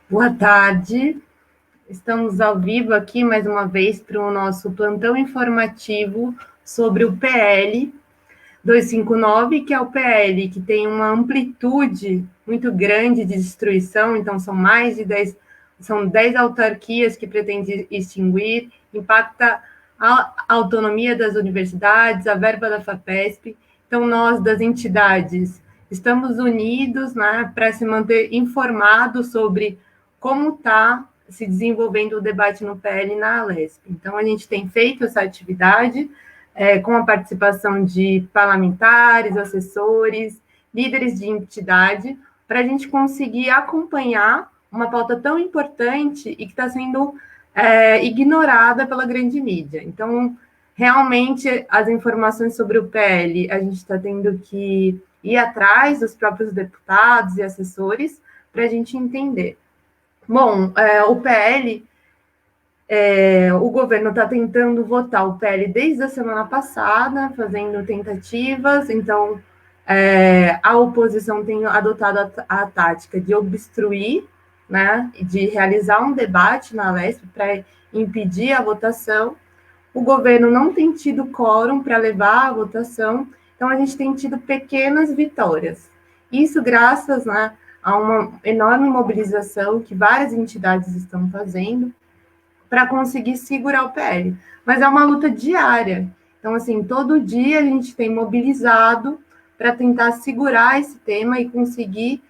Boa tarde, estamos ao vivo aqui mais uma vez para o nosso plantão informativo sobre o PL 259, que é o PL que tem uma amplitude muito grande de destruição, então são 10 autarquias que pretende extinguir, impacta a autonomia das universidades, a verba da FAPESP. Então, nós, das entidades, estamos unidos, né, para se manter informados sobre como está se desenvolvendo o debate no PL e na Alesp. Então, a gente tem feito essa atividade com a participação de parlamentares, assessores, líderes de entidade, para a gente conseguir acompanhar uma pauta tão importante e que está sendo ignorada pela grande mídia. Então, realmente, as informações sobre o PL, a gente está tendo que ir atrás dos próprios deputados e assessores para a gente entender. Bom, o PL, o governo está tentando votar o PL desde a semana passada, fazendo tentativas, então a oposição tem adotado a tática de obstruir, né, de realizar um debate na Alesp para impedir a votação. O governo não tem tido quórum para levar a votação, então a gente tem tido pequenas vitórias. Isso graças, né, a uma enorme mobilização que várias entidades estão fazendo para conseguir segurar o PL. Mas é uma luta diária. Então, assim, todo dia a gente tem mobilizado para tentar segurar esse tema e conseguir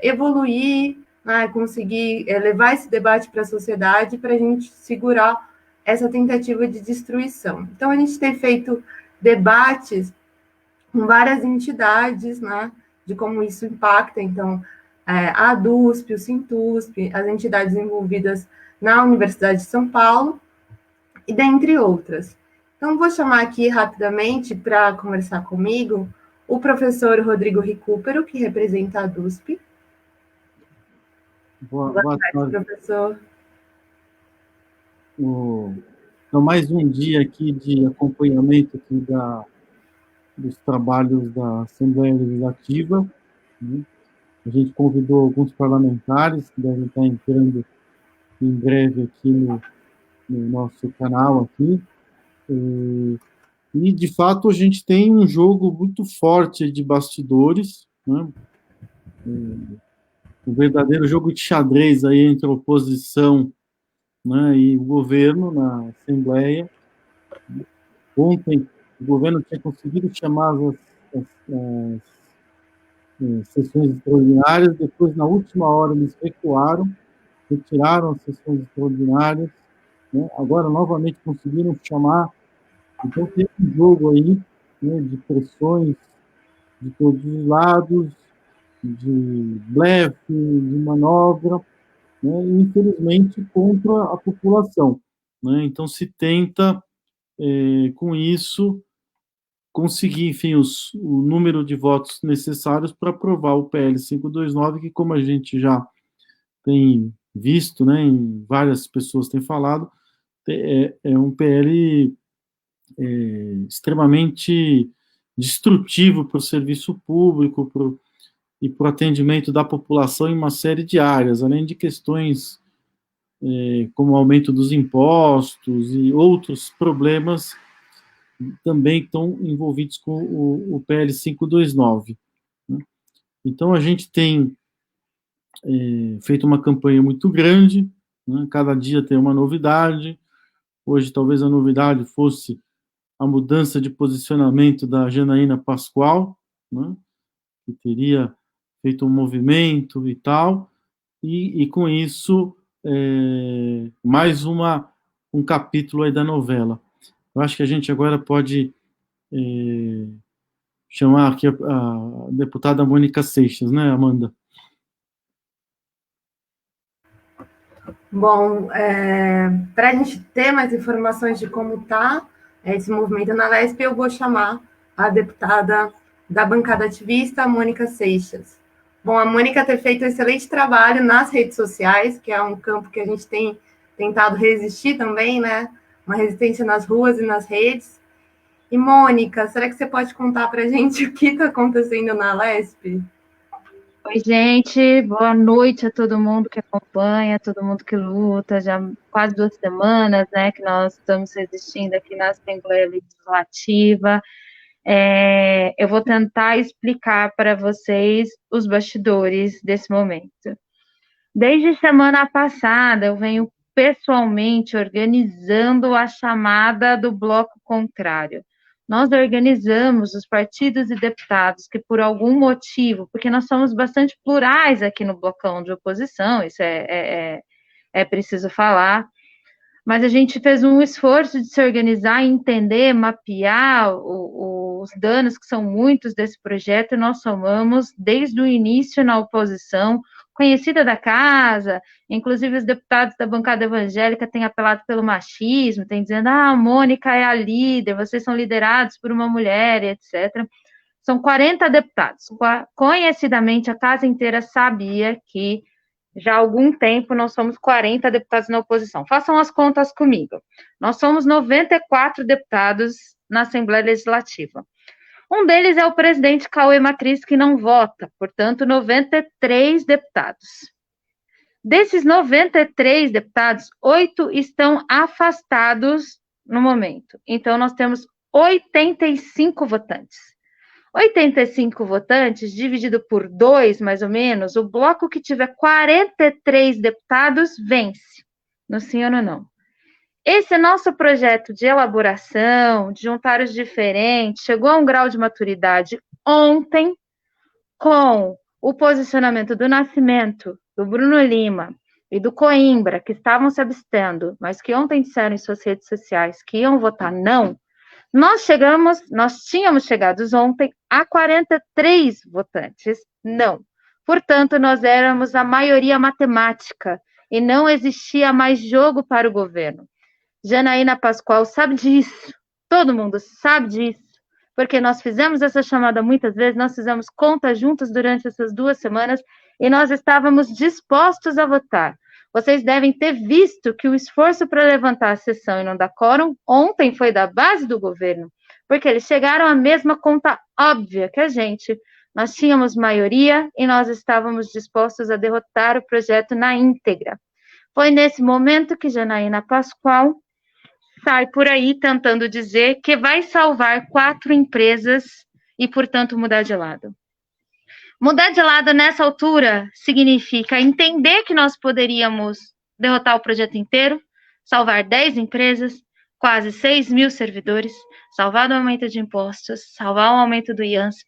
evoluir, né, conseguir levar esse debate para a sociedade para a gente segurar essa tentativa de destruição. Então, a gente tem feito debates com várias entidades, né, de como isso impacta. Então, a ADUSP, o Sintusp, as entidades envolvidas na Universidade de São Paulo, e dentre outras. Então, vou chamar aqui rapidamente para conversar comigo o professor Rodrigo Recupero, que representa a ADUSP. Boa tarde, professor. Então, mais um dia aqui de acompanhamento aqui dos trabalhos da Assembleia Legislativa, né? A gente convidou alguns parlamentares que devem estar entrando em breve aqui no nosso canal aqui. E, de fato, a gente tem um jogo muito forte de bastidores, né? Um verdadeiro jogo de xadrez aí entre a oposição, né, e o governo na Assembleia. Ontem, o governo tinha conseguido chamar as sessões extraordinárias, depois, na última hora, eles recuaram, retiraram as sessões extraordinárias, né? Agora, novamente, conseguiram chamar. Então, tem um jogo aí, né, de pressões de todos os lados, de blefe, de manobra, né, e, infelizmente, contra a população, né? Então, se tenta, com isso, conseguir, enfim, o número de votos necessários para aprovar o PL 529, que, como a gente já tem visto, né, em várias pessoas têm falado, é um PL extremamente destrutivo para o serviço público e para o atendimento da população em uma série de áreas, além de questões como o aumento dos impostos e outros problemas também estão envolvidos com o PL 529. Né? Então, a gente tem feito uma campanha muito grande, né? Cada dia tem uma novidade. Hoje, talvez a novidade fosse a mudança de posicionamento da Janaína Pascoal, né? Que teria feito um movimento e tal, e com isso, mais um capítulo aí da novela. Eu acho que a gente agora pode chamar aqui a deputada Mônica Seixas, né, Amanda? Bom, para a gente ter mais informações de como está esse movimento na Lesp, eu vou chamar a deputada da bancada ativista, Mônica Seixas. Bom, a Mônica tem feito um excelente trabalho nas redes sociais, que é um campo que a gente tem tentado resistir também, né? Uma resistência nas ruas e nas redes. E, Mônica, será que você pode contar para a gente o que está acontecendo na Lesp? Oi, gente, boa noite a todo mundo que acompanha, todo mundo que luta, já quase 2 semanas, né, que nós estamos resistindo aqui na Assembleia Legislativa. Eu vou tentar explicar para vocês os bastidores desse momento. Desde semana passada, eu venho pessoalmente organizando a chamada do bloco contrário. Nós organizamos os partidos e deputados que, por algum motivo, porque nós somos bastante plurais aqui no blocão de oposição, isso é preciso falar, mas a gente fez um esforço de se organizar, entender, mapear os danos, que são muitos desse projeto, e nós somamos, desde o início na oposição, conhecida da casa, inclusive os deputados da bancada evangélica têm apelado pelo machismo, têm dizendo, a Mônica é a líder, vocês são liderados por uma mulher, etc. São 40 deputados. Conhecidamente, a casa inteira sabia que já há algum tempo nós somos 40 deputados na oposição. Façam as contas comigo. Nós somos 94 deputados na Assembleia Legislativa. Um deles é o presidente Cauê Macris, que não vota, portanto, 93 deputados. Desses 93 deputados, 8 estão afastados no momento. Então, nós temos 85 votantes. 85 votantes, dividido por 2, mais ou menos, o bloco que tiver 43 deputados vence, no sim ou no não. Esse nosso projeto de elaboração, de juntar os diferentes, chegou a um grau de maturidade ontem, com o posicionamento do Nascimento, do Bruno Lima e do Coimbra, que estavam se abstendo, mas que ontem disseram em suas redes sociais que iam votar não. Nós tínhamos chegado ontem a 43 votantes, não. Portanto, nós éramos a maioria matemática e não existia mais jogo para o governo. Janaína Pascoal sabe disso, todo mundo sabe disso, porque nós fizemos essa chamada muitas vezes, nós fizemos contas juntas durante essas 2 semanas e nós estávamos dispostos a votar. Vocês devem ter visto que o esforço para levantar a sessão e não dar quórum ontem foi da base do governo, porque eles chegaram à mesma conta óbvia que a gente. Nós tínhamos maioria e nós estávamos dispostos a derrotar o projeto na íntegra. Foi nesse momento que Janaína Pascoal sai por aí tentando dizer que vai salvar 4 empresas e, portanto, mudar de lado. Mudar de lado nessa altura significa entender que nós poderíamos derrotar o projeto inteiro, salvar 10 empresas, quase 6 mil servidores, salvar o aumento de impostos, salvar o aumento do IANSP,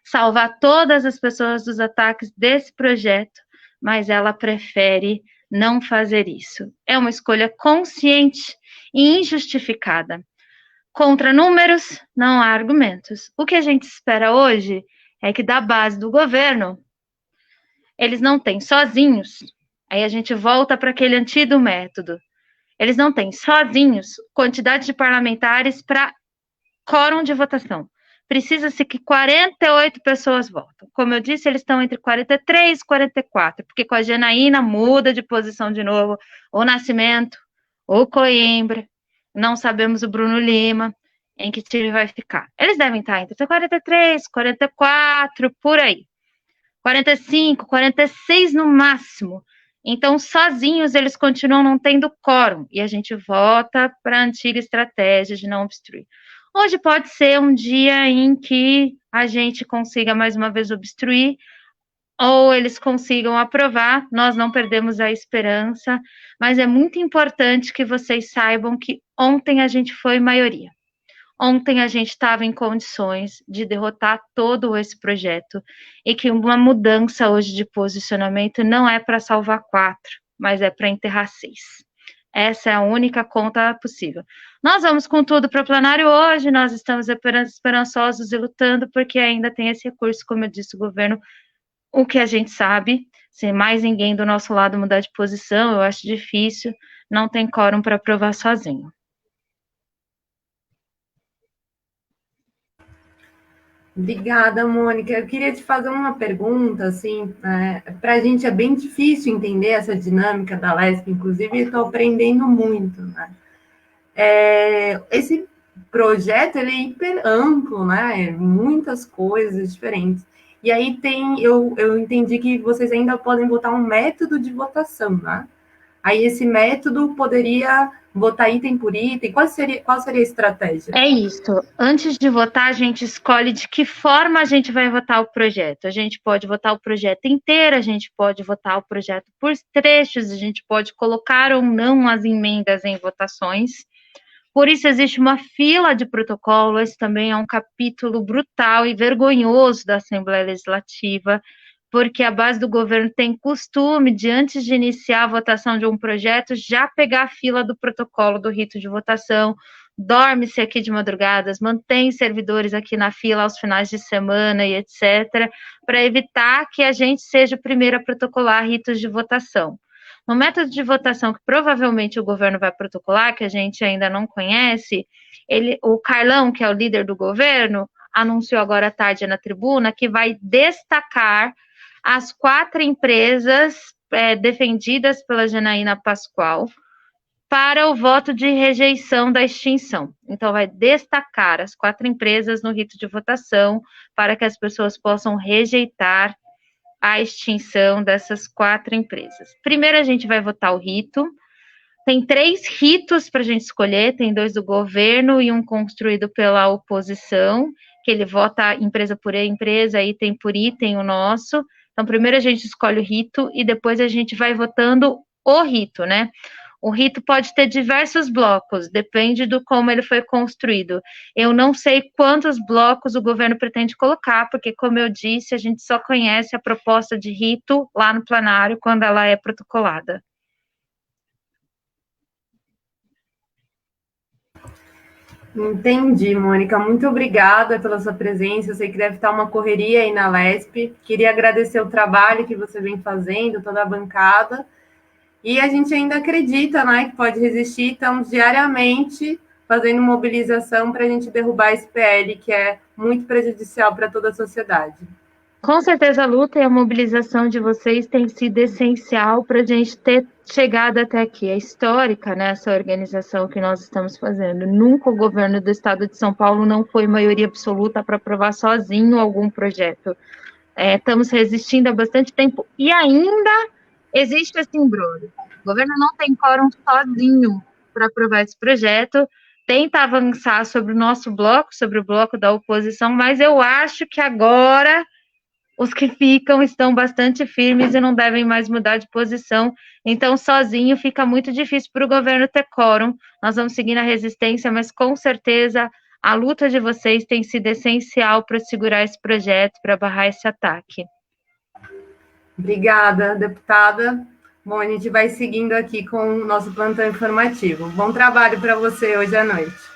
salvar todas as pessoas dos ataques desse projeto, mas ela prefere não fazer isso. É uma escolha consciente e injustificada. Contra números, não há argumentos. O que a gente espera hoje é que da base do governo, eles não têm sozinhos, aí a gente volta para aquele antigo método, eles não têm sozinhos quantidade de parlamentares para quórum de votação. Precisa-se que 48 pessoas votam. Como eu disse, eles estão entre 43 e 44, porque com a Janaína muda de posição de novo, o Nascimento, o Coimbra, não sabemos o Bruno Lima, em que time vai ficar. Eles devem estar entre 43, 44, por aí. 45, 46 no máximo. Então, sozinhos, eles continuam não tendo quórum. E a gente volta para a antiga estratégia de não obstruir. Hoje pode ser um dia em que a gente consiga mais uma vez obstruir, ou eles consigam aprovar, nós não perdemos a esperança, mas é muito importante que vocês saibam que ontem a gente foi maioria. Ontem a gente estava em condições de derrotar todo esse projeto e que uma mudança hoje de posicionamento não é para salvar 4, mas é para enterrar 6. Essa é a única conta possível. Nós vamos com tudo para o plenário hoje, nós estamos esperançosos e lutando, porque ainda tem esse recurso, como eu disse, o governo, o que a gente sabe, se mais ninguém do nosso lado mudar de posição, eu acho difícil, não tem quórum para aprovar sozinho. Obrigada, Mônica. Eu queria te fazer uma pergunta, assim, para a gente é bem difícil entender essa dinâmica da LESP, inclusive estou aprendendo muito, né? Esse projeto, ele é hiper amplo, né? Muitas coisas diferentes. E aí eu entendi que vocês ainda podem botar um método de votação, né? Aí esse método poderia votar item por item. Qual seria a estratégia? É isso. Antes de votar, a gente escolhe de que forma a gente vai votar o projeto. A gente pode votar o projeto inteiro, a gente pode votar o projeto por trechos, a gente pode colocar ou não as emendas em votações. Por isso existe uma fila de protocolo. Esse também é um capítulo brutal e vergonhoso da Assembleia Legislativa, porque a base do governo tem costume de, antes de iniciar a votação de um projeto, já pegar a fila do protocolo do rito de votação, dorme-se aqui de madrugadas, mantém servidores aqui na fila aos finais de semana e etc., para evitar que a gente seja o primeiro a protocolar ritos de votação. No método de votação que provavelmente o governo vai protocolar, que a gente ainda não conhece, o Carlão, que é o líder do governo, anunciou agora à tarde na tribuna que vai destacar as 4 empresas defendidas pela Janaína Pascoal para o voto de rejeição da extinção. Então, vai destacar as 4 empresas no rito de votação para que as pessoas possam rejeitar a extinção dessas 4 empresas. Primeiro, a gente vai votar o rito. Tem 3 ritos para a gente escolher, tem 2 do governo e um construído pela oposição, que ele vota empresa por empresa, item por item, o nosso. Então, primeiro a gente escolhe o rito e depois a gente vai votando o rito, né? O rito pode ter diversos blocos, depende do como ele foi construído. Eu não sei quantos blocos o governo pretende colocar, porque, como eu disse, a gente só conhece a proposta de rito lá no plenário quando ela é protocolada. Entendi, Mônica. Muito obrigada pela sua presença. Eu sei que deve estar uma correria aí na LESP. Queria agradecer o trabalho que você vem fazendo, toda a bancada. E a gente ainda acredita, né, que pode resistir. Estamos diariamente fazendo mobilização para a gente derrubar esse PL, que é muito prejudicial para toda a sociedade. Com certeza a luta e a mobilização de vocês tem sido essencial para a gente ter chegado até aqui. É histórica, né, essa organização que nós estamos fazendo. Nunca o governo do estado de São Paulo não foi maioria absoluta para aprovar sozinho algum projeto. Estamos resistindo há bastante tempo e ainda existe esse imbróglio. O governo não tem quórum sozinho para aprovar esse projeto, tenta avançar sobre o nosso bloco, sobre o bloco da oposição, mas eu acho que agora os que ficam estão bastante firmes e não devem mais mudar de posição. Então, sozinho fica muito difícil para o governo ter quórum. Nós vamos seguir na resistência, mas com certeza a luta de vocês tem sido essencial para segurar esse projeto, para barrar esse ataque. Obrigada, deputada. Bom, a gente vai seguindo aqui com o nosso plantão informativo. Bom trabalho para você hoje à noite.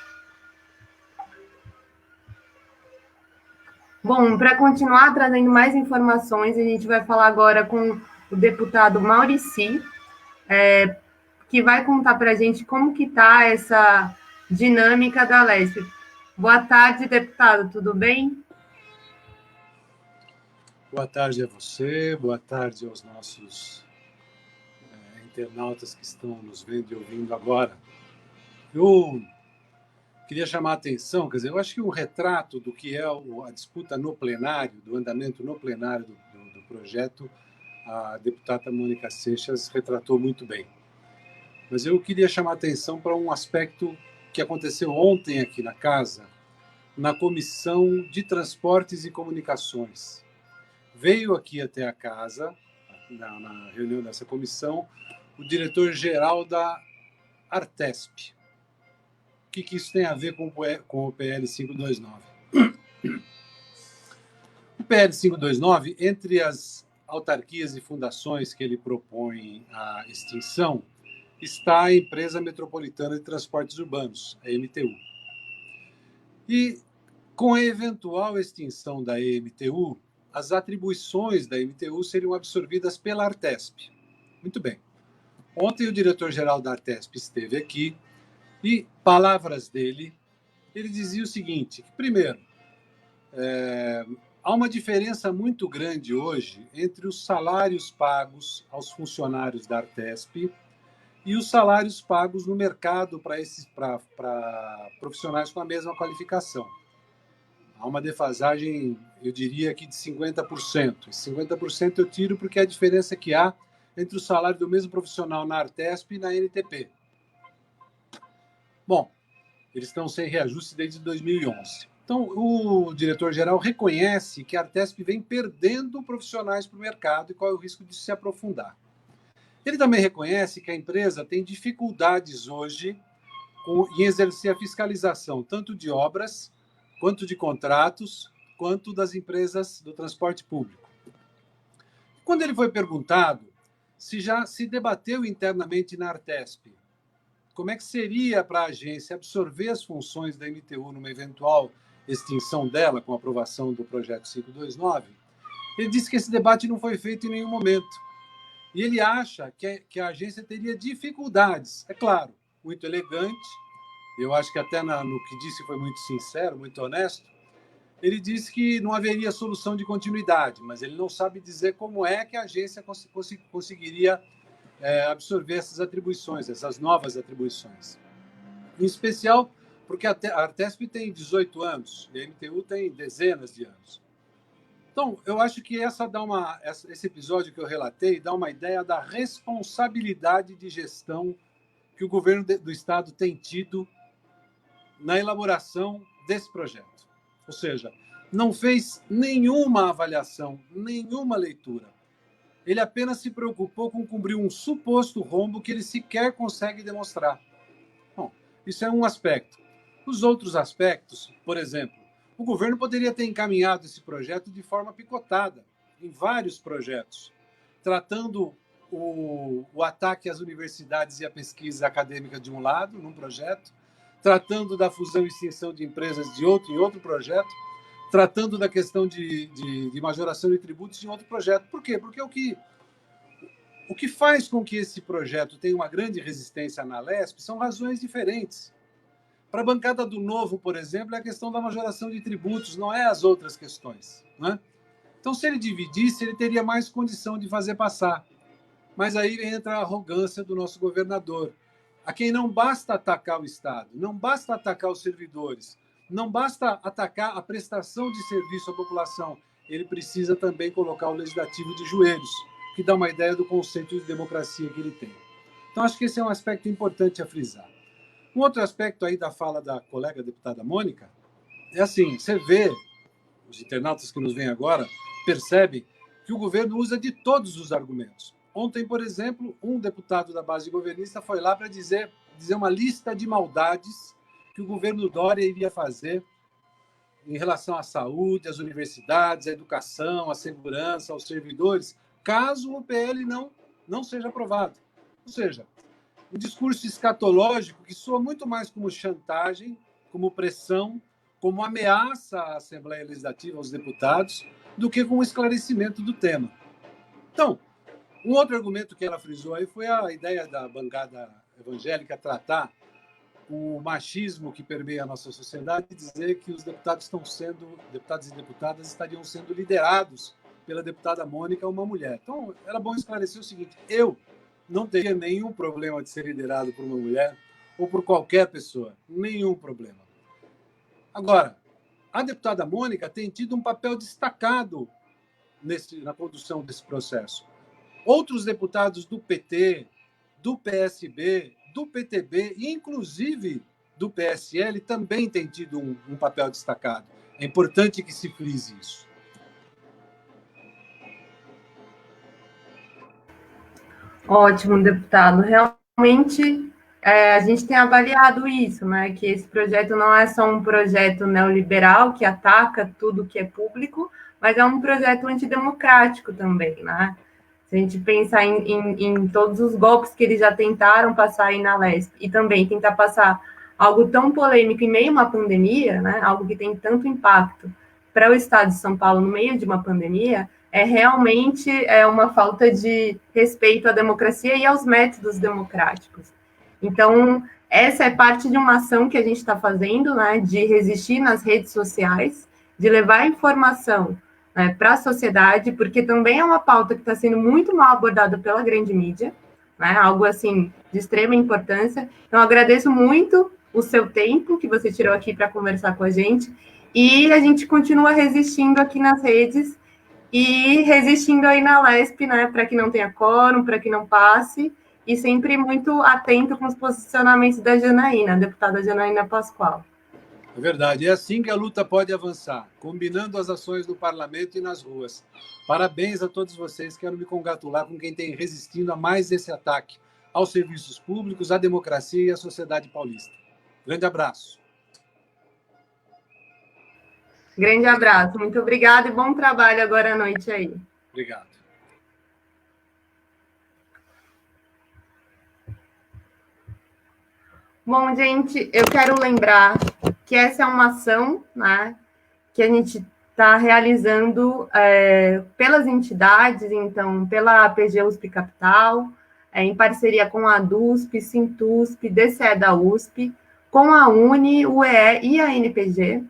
Bom, para continuar trazendo mais informações, a gente vai falar agora com o deputado Maurici, que vai contar para a gente como que está essa dinâmica da LESP. Boa tarde, deputado, tudo bem? Boa tarde a você, boa tarde aos nossos internautas que estão nos vendo e ouvindo agora. Eu queria chamar a atenção, quer dizer, eu acho que o retrato do que é a disputa no plenário, do andamento no plenário do projeto, a deputada Mônica Seixas retratou muito bem. Mas eu queria chamar a atenção para um aspecto que aconteceu ontem aqui na casa, na Comissão de Transportes e Comunicações. Veio aqui até a casa, na reunião dessa comissão, o diretor-geral da Artesp. O que isso tem a ver com o PL 529? O PL 529, entre as autarquias e fundações que ele propõe a extinção, está a Empresa Metropolitana de Transportes Urbanos, a EMTU. E, com a eventual extinção da EMTU, as atribuições da EMTU seriam absorvidas pela Artesp. Muito bem. Ontem o diretor-geral da Artesp esteve aqui e, palavras dele, ele dizia o seguinte, que, primeiro, há uma diferença muito grande hoje entre os salários pagos aos funcionários da Artesp e os salários pagos no mercado para profissionais com a mesma qualificação. há uma defasagem, eu diria que de 50%. Esse 50% eu tiro porque é a diferença que há entre o salário do mesmo profissional na Artesp e na NTP. Bom, eles estão sem reajuste desde 2011. Então, o diretor-geral reconhece que a Artesp vem perdendo profissionais para o mercado e qual é o risco de se aprofundar. Ele também reconhece que a empresa tem dificuldades hoje em exercer a fiscalização, tanto de obras, quanto de contratos, quanto das empresas do transporte público. Quando ele foi perguntado se já se debateu internamente na Artesp como é que seria para a agência absorver as funções da MTU numa eventual extinção dela, com a aprovação do projeto 529, ele disse que esse debate não foi feito em nenhum momento. E ele acha que a agência teria dificuldades. É claro, muito elegante, eu acho que até no que disse foi muito sincero, muito honesto. Ele disse que não haveria solução de continuidade, mas ele não sabe dizer como é que a agência conseguiria absorver essas atribuições, essas novas atribuições. Em especial porque a Artesp tem 18 anos e a MTU tem dezenas de anos. Então, eu acho que esse episódio que eu relatei dá uma ideia da responsabilidade de gestão que o governo do Estado tem tido na elaboração desse projeto. Ou seja, não fez nenhuma avaliação, nenhuma leitura. Ele apenas se preocupou com cobrir um suposto rombo que ele sequer consegue demonstrar. Bom, isso é um aspecto. Os outros aspectos, por exemplo, o governo poderia ter encaminhado esse projeto de forma picotada, em vários projetos, tratando o ataque às universidades e à pesquisa acadêmica de um lado, num projeto, tratando da fusão e extinção de empresas em outro projeto, tratando da questão de majoração de tributos em outro projeto. Por quê? Porque o que faz com que esse projeto tenha uma grande resistência na Lesp são razões diferentes. Para a bancada do Novo, por exemplo, é a questão da majoração de tributos, não é as outras questões, né? Então, se ele dividisse, ele teria mais condição de fazer passar. Mas aí entra a arrogância do nosso governador, a quem não basta atacar o Estado, não basta atacar os servidores, não basta atacar a prestação de serviço à população, ele precisa também colocar o legislativo de joelhos, que dá uma ideia do conceito de democracia que ele tem. Então, acho que esse é um aspecto importante a frisar. Um outro aspecto aí da fala da colega deputada Mônica é assim, você vê, os internautas que nos veem agora percebem que o governo usa de todos os argumentos. Ontem, por exemplo, um deputado da base governista foi lá para dizer uma lista de maldades que o governo Dória iria fazer em relação à saúde, às universidades, à educação, à segurança, aos servidores, caso o PL não seja aprovado. Ou seja, um discurso escatológico que soa muito mais como chantagem, como pressão, como ameaça à Assembleia Legislativa, aos deputados, do que com o esclarecimento do tema. Então, um outro argumento que ela frisou aí foi a ideia da bancada evangélica tratar o machismo que permeia a nossa sociedade e dizer que os deputados e deputadas estariam sendo liderados pela deputada Mônica, uma mulher. Então, era bom esclarecer o seguinte, eu não teria nenhum problema de ser liderado por uma mulher ou por qualquer pessoa, nenhum problema. Agora, a deputada Mônica tem tido um papel destacado na condução desse processo. Outros deputados do PT, do PSB, do PTB e, inclusive, do PSL também têm tido um papel destacado. É importante que se frise isso. Ótimo, deputado. Realmente, a gente tem avaliado isso, né? Que esse projeto não é só um projeto neoliberal que ataca tudo que é público, mas é um projeto antidemocrático também, né? Se a gente pensar em todos os golpes que eles já tentaram passar aí na Lesp e também tentar passar algo tão polêmico em meio a uma pandemia, né? Algo que tem tanto impacto para o Estado de São Paulo no meio de uma pandemia, realmente uma falta de respeito à democracia e aos métodos democráticos. Então, essa é parte de uma ação que a gente está fazendo, né, de resistir nas redes sociais, de levar informação, né, para a sociedade, porque também é uma pauta que está sendo muito mal abordada pela grande mídia, né, algo assim de extrema importância. Então, agradeço muito o seu tempo que você tirou aqui para conversar com a gente E a gente continua resistindo aqui nas redes e resistindo aí na LESP, né, para que não tenha quórum, para que não passe, e sempre muito atento com os posicionamentos da Janaína, deputada Janaína Pascoal. É verdade, é assim que a luta pode avançar, combinando as ações no parlamento e nas ruas. Parabéns a todos vocês, quero me congratular com quem tem resistindo a mais esse ataque aos serviços públicos, à democracia e à sociedade paulista. Grande abraço. Grande abraço, muito obrigada e bom trabalho agora à noite aí. Obrigado. Bom, gente, eu quero lembrar que essa é uma ação, né, que a gente está realizando pelas entidades, então, pela APG USP Capital, em parceria com a DUSP, Sintusp, DCE da USP, com a UNE, o EE e a NPG,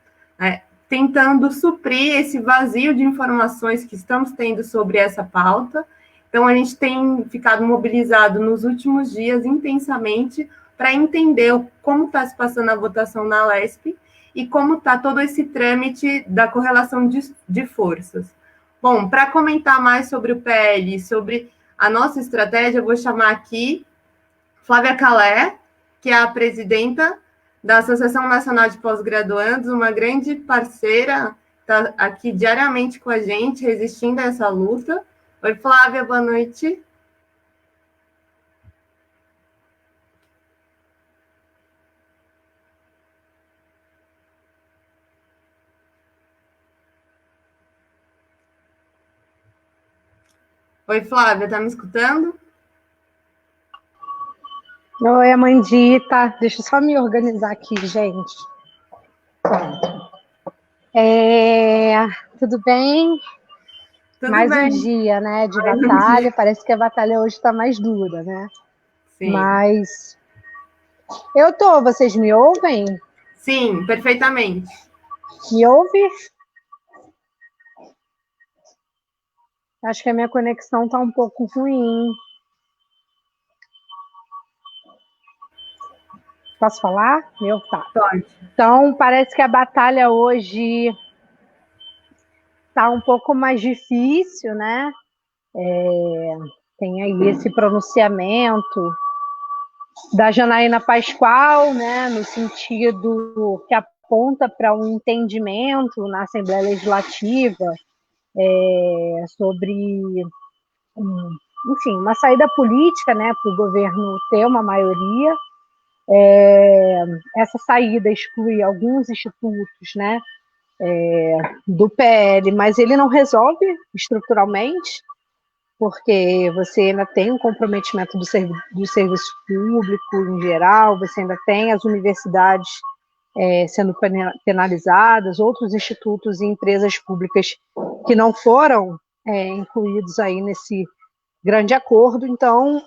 tentando suprir esse vazio de informações que estamos tendo sobre essa pauta. Então, a gente tem ficado mobilizado nos últimos dias intensamente para entender como está se passando a votação na LESP e como está todo esse trâmite da correlação de forças. Bom, para comentar mais sobre o PL, sobre a nossa estratégia, eu vou chamar aqui Flávia Calé, que é a presidenta da Associação Nacional de Pós-Graduandos, uma grande parceira, está aqui diariamente com a gente, resistindo a essa luta. Oi, Flávia, boa noite. Oi, Flávia, tá me escutando? Oi, Amandita. Deixa eu só me organizar aqui, gente. Tudo bem? Tudo mais bem. Um dia, né, de batalha. Parece que a batalha hoje está mais dura, né? Sim. Mas vocês me ouvem? Sim, perfeitamente. Me ouve? Acho que a minha conexão está um pouco ruim. Posso falar? Tá. Pode. Então, parece que a batalha hoje está um pouco mais difícil, né? Tem aí esse pronunciamento da Janaína Pascoal, né, no sentido que aponta para um entendimento na Assembleia Legislativa sobre, enfim, uma saída política, né, para o governo ter uma maioria. Essa saída exclui alguns institutos, né, do PL, mas ele não resolve estruturalmente, porque você ainda tem um comprometimento do serviço público em geral, você ainda tem as universidades sendo penalizadas, outros institutos e empresas públicas que não foram incluídos aí nesse grande acordo. Então,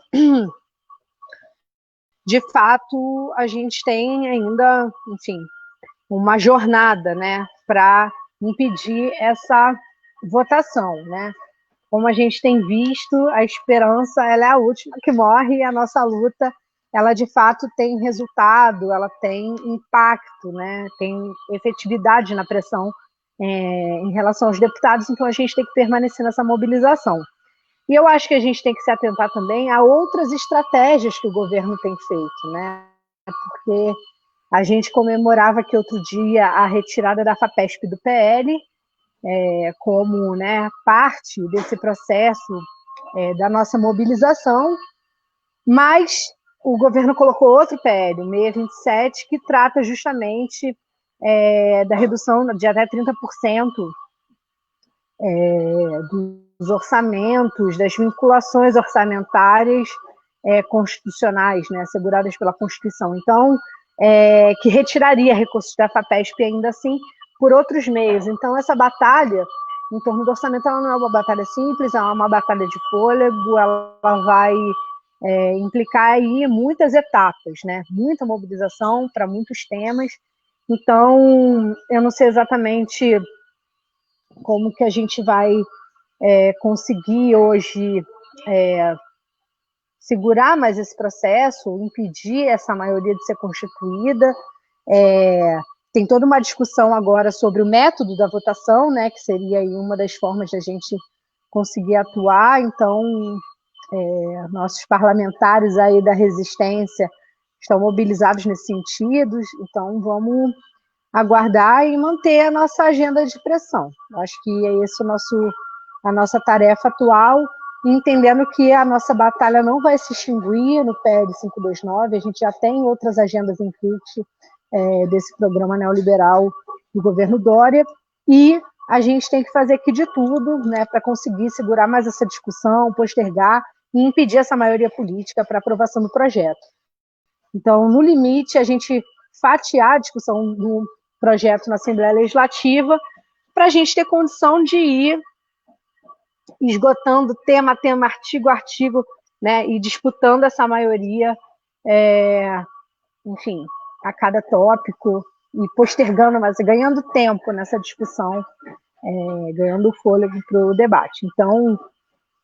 de fato, a gente tem ainda, enfim, uma jornada, né, para impedir essa votação, né? Como a gente tem visto, a esperança ela é a última que morre e a nossa luta, ela de fato tem resultado, ela tem impacto, né? Tem efetividade na pressão em relação aos deputados, então a gente tem que permanecer nessa mobilização. E eu acho que a gente tem que se atentar também a outras estratégias que o governo tem feito, né? Porque a gente comemorava aqui outro dia a retirada da FAPESP do PL, como, né, parte desse processo da nossa mobilização, mas o governo colocou outro PL, o 627, que trata justamente da redução de até 30% dos orçamentos, das vinculações orçamentárias constitucionais, né, asseguradas pela Constituição. Então, que retiraria recursos da FAPESP ainda assim por outros meios. Então, essa batalha em torno do orçamento ela não é uma batalha simples, é uma batalha de fôlego, ela vai implicar aí muitas etapas, né? Muita mobilização para muitos temas. Então, eu não sei exatamente como que a gente vai conseguir hoje segurar mais esse processo, impedir essa maioria de ser constituída. Tem toda uma discussão agora sobre o método da votação, né, que seria aí uma das formas da gente conseguir atuar. Então, nossos parlamentares aí da resistência estão mobilizados nesse sentido. Então, vamos aguardar e manter a nossa agenda de pressão. Acho que é esse a nossa tarefa atual, entendendo que a nossa batalha não vai se extinguir no PL 529, a gente já tem outras agendas em curso desse programa neoliberal do governo Dória, e a gente tem que fazer aqui de tudo, né, para conseguir segurar mais essa discussão, postergar e impedir essa maioria política para aprovação do projeto. Então, no limite, a gente fatiar a discussão do projeto na Assembleia Legislativa para a gente ter condição de ir esgotando tema a tema, artigo a artigo, né, e disputando essa maioria, enfim, a cada tópico, e postergando, mas ganhando tempo nessa discussão, ganhando fôlego para o debate. Então,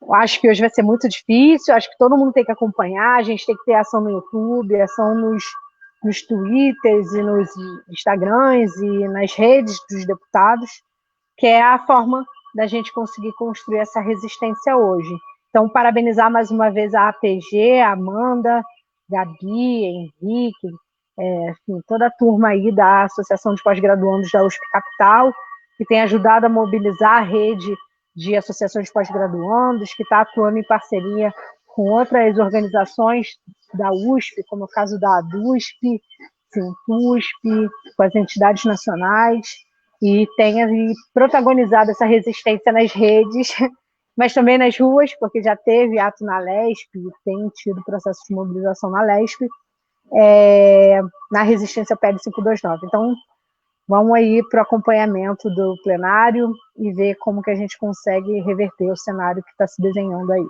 eu acho que hoje vai ser muito difícil, acho que todo mundo tem que acompanhar, a gente tem que ter ação no YouTube, ação nos Twitters e nos Instagrams e nas redes dos deputados, que é a forma da gente conseguir construir essa resistência hoje. Então, parabenizar mais uma vez a APG, a Amanda, Gabi, Henrique, enfim, toda a turma aí da Associação de Pós-Graduandos da USP Capital, que tem ajudado a mobilizar a rede de associações de pós-graduandos, que está atuando em parceria com outras organizações da USP, como o caso da ADUSP, Sintusp, com as entidades nacionais, e tem protagonizado essa resistência nas redes, mas também nas ruas, porque já teve ato na LESP, tem tido processo de mobilização na LESP, na resistência PL 529. Então, vamos aí para o acompanhamento do plenário e ver como que a gente consegue reverter o cenário que está se desenhando aí.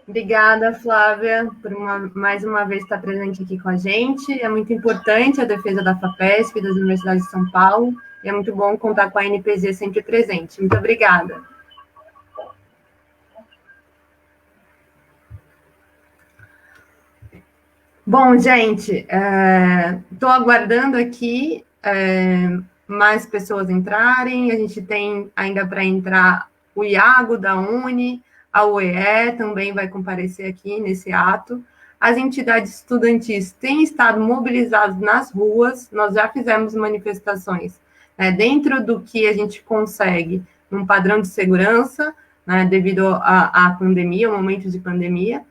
Obrigada, Flávia, por mais uma vez estar presente aqui com a gente. É muito importante a defesa da FAPESP, das Universidades de São Paulo, e é muito bom contar com a NPZ sempre presente. Muito obrigada. Bom, gente, estou aguardando aqui mais pessoas entrarem. A gente tem ainda para entrar o Iago da Uni, a UE também vai comparecer aqui nesse ato. As entidades estudantis têm estado mobilizadas nas ruas, nós já fizemos manifestações dentro do que a gente consegue, num padrão de segurança, devido à pandemia, ao momento de pandemia,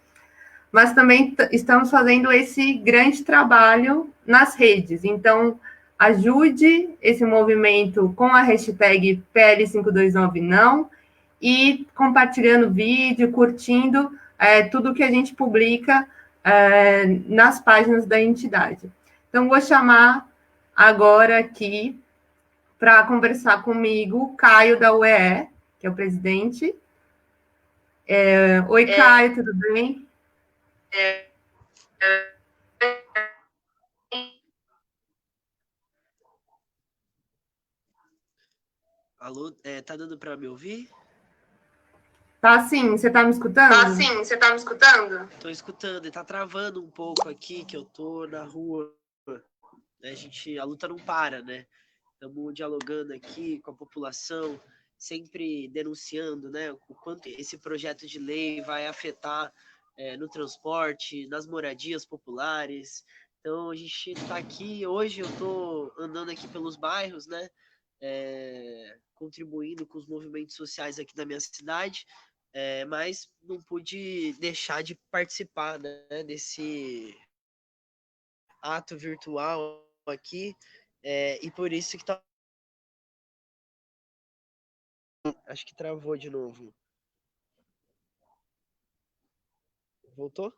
mas também estamos fazendo esse grande trabalho nas redes. Então, ajude esse movimento com a hashtag PL529não, e compartilhando vídeo, curtindo tudo que a gente publica nas páginas da entidade. Então, vou chamar agora aqui para conversar comigo o Caio da UE, que é o presidente. Oi, Caio, tudo bem? Alô, tá dando para me ouvir? Tá sim, você tá me escutando? Tá sim, você tá me escutando? Tô escutando, e tá travando um pouco aqui, que eu tô na rua. A luta não para, né? Estamos dialogando aqui com a população, sempre denunciando, né, o quanto esse projeto de lei vai afetar no transporte, nas moradias populares. Então, a gente está aqui, hoje eu estou andando aqui pelos bairros, né, contribuindo com os movimentos sociais aqui da minha cidade, mas não pude deixar de participar, né, desse ato virtual aqui, e por isso que tá... Acho que travou de novo. Voltou?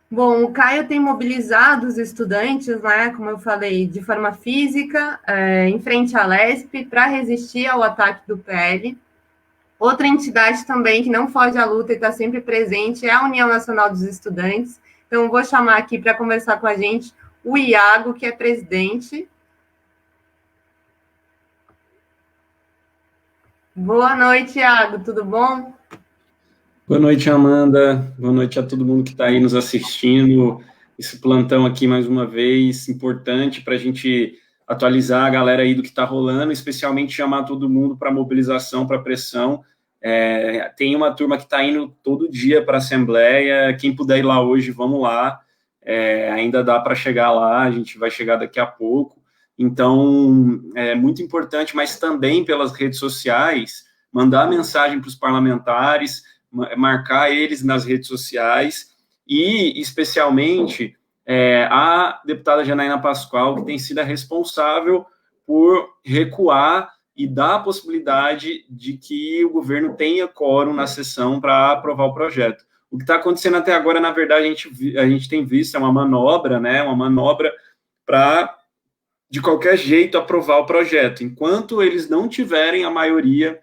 Bom, o Caio tem mobilizado os estudantes, né, como eu falei, de forma física, em frente à LESP, para resistir ao ataque do PL. Outra entidade também que não foge à luta e está sempre presente é a União Nacional dos Estudantes. Então, vou chamar aqui para conversar com a gente o Iago, que é presidente Boa noite, Iago, tudo bom? Boa noite, Amanda. Boa noite a todo mundo que está aí nos assistindo. Esse plantão aqui, mais uma vez, importante para a gente atualizar a galera aí do que está rolando, especialmente chamar todo mundo para mobilização, para pressão. Tem uma turma que está indo todo dia para a Assembleia. Quem puder ir lá hoje, vamos lá. Ainda dá para chegar lá, a gente vai chegar daqui a pouco. Então, é muito importante, mas também pelas redes sociais, mandar mensagem para os parlamentares, marcar eles nas redes sociais e, especialmente, a deputada Janaína Pascoal, que tem sido a responsável por recuar e dar a possibilidade de que o governo tenha quórum na sessão para aprovar o projeto. O que está acontecendo até agora, na verdade, a gente tem visto, é uma manobra, né? Uma manobra para, de qualquer jeito, aprovar o projeto. Enquanto eles não tiverem a maioria